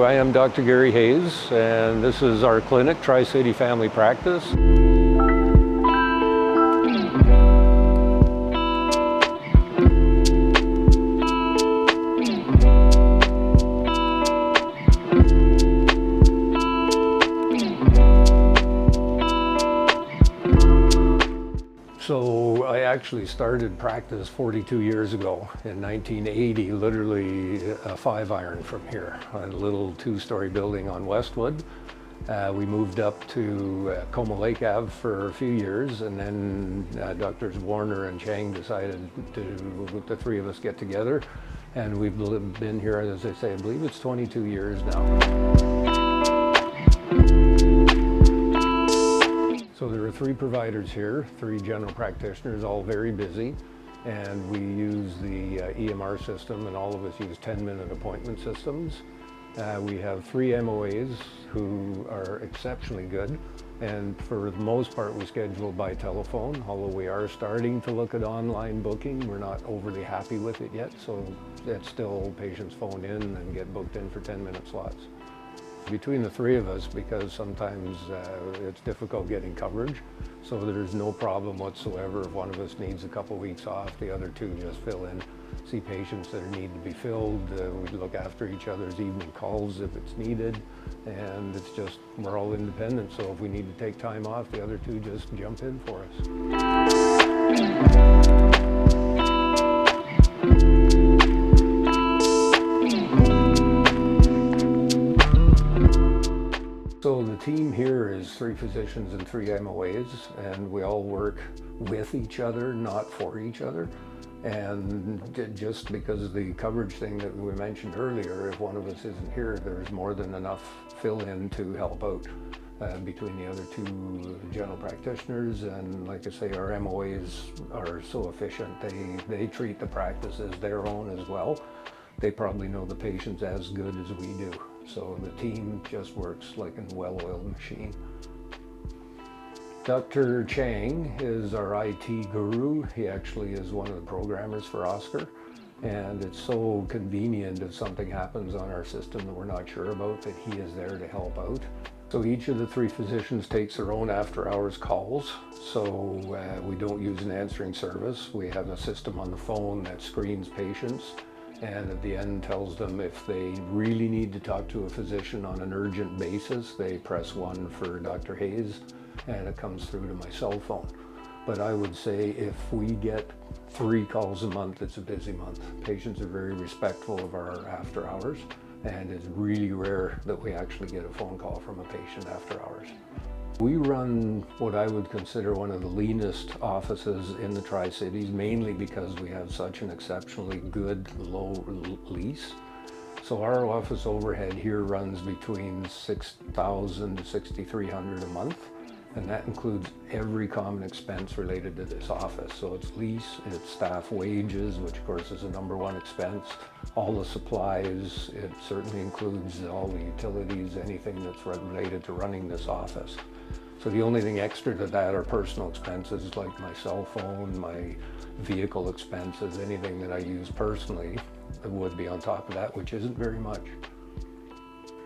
I am Dr. Gary Hayes, and this is our clinic, Tri-City Family Practice. So I actually started practice 42 years ago in 1980, literally a 5-iron from here, a little 2-story building on Westwood. We moved up to Como Lake Ave for a few years, and then Drs. Warner and Chang decided to, the three of us, get together, and we've been here, as I say, I believe it's 22 years now. So there are 3 providers here, 3 general practitioners, all very busy, and we use the EMR system, and all of us use 10-minute appointment systems. We have 3 MOAs who are exceptionally good, and for the most part we schedule by telephone, although we are starting to look at online booking. We're not overly happy with it yet, so it's still patients phone in and get booked in for 10-minute slots. Between the 3 of us, because sometimes it's difficult getting coverage, so there's no problem whatsoever. If one of us needs a couple weeks off, the other 2 just fill in, see patients that need to be filled. We look after each other's evening calls if it's needed, and it's just, we're all independent, so if we need to take time off, the other 2 just jump in for us. So the team here is 3 physicians and 3 MOAs, and we all work with each other, not for each other. And just because of the coverage thing that we mentioned earlier, if one of us isn't here, there's more than enough fill-in to help out between the other 2 general practitioners. And like I say, our MOAs are so efficient. They treat the practice as their own as well. They probably know the patients as good as we do. So the team just works like a well-oiled machine. Dr. Chang is our IT guru. He actually is one of the programmers for Oscar. And it's so convenient if something happens on our system that we're not sure about, that he is there to help out. So each of the 3 physicians takes their own after-hours calls. So we don't use an answering service. We have a system on the phone that screens patients, and at the end tells them if they really need to talk to a physician on an urgent basis, they press 1 for Dr. Hayes, and it comes through to my cell phone. But I would say if we get 3 calls a month, it's a busy month. Patients are very respectful of our after hours, and it's really rare that we actually get a phone call from a patient after hours. We run what I would consider one of the leanest offices in the Tri-Cities, mainly because we have such an exceptionally good low lease. So our office overhead here runs between $6,000 to $6,300 a month, and that includes every common expense related to this office. So it's lease, it's staff wages, which of course is the #1 expense, all the supplies, it certainly includes all the utilities, anything that's related to running this office. So the only thing extra to that are personal expenses like my cell phone, my vehicle expenses, anything that I use personally would be on top of that, which isn't very much.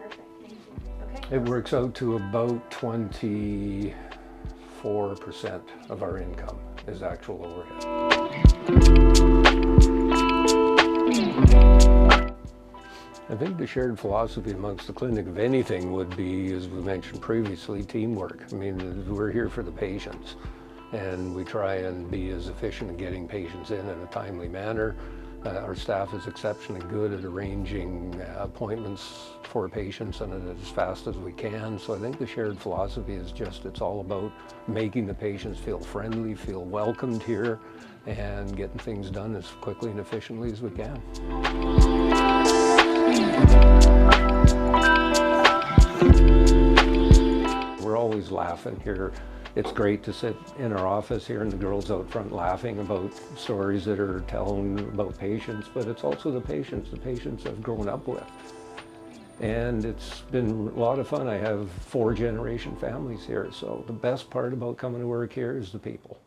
Perfect, thank you. Okay. It works out to about 24% of our income is actual overhead. I think the shared philosophy amongst the clinic, if anything, would be, as we mentioned previously, teamwork. I mean, we're here for the patients, and we try and be as efficient in getting patients in a timely manner. Our staff is exceptionally good at arranging appointments for patients and as fast as we can. So I think the shared philosophy is just, it's all about making the patients feel friendly, feel welcomed here, and getting things done as quickly and efficiently as we can. We're always laughing here. It's great to sit in our office here and the girls out front laughing about stories that are telling about patients, but it's also the patients I've grown up with. And it's been a lot of fun. I have 4-generation families here, so the best part about coming to work here is the people.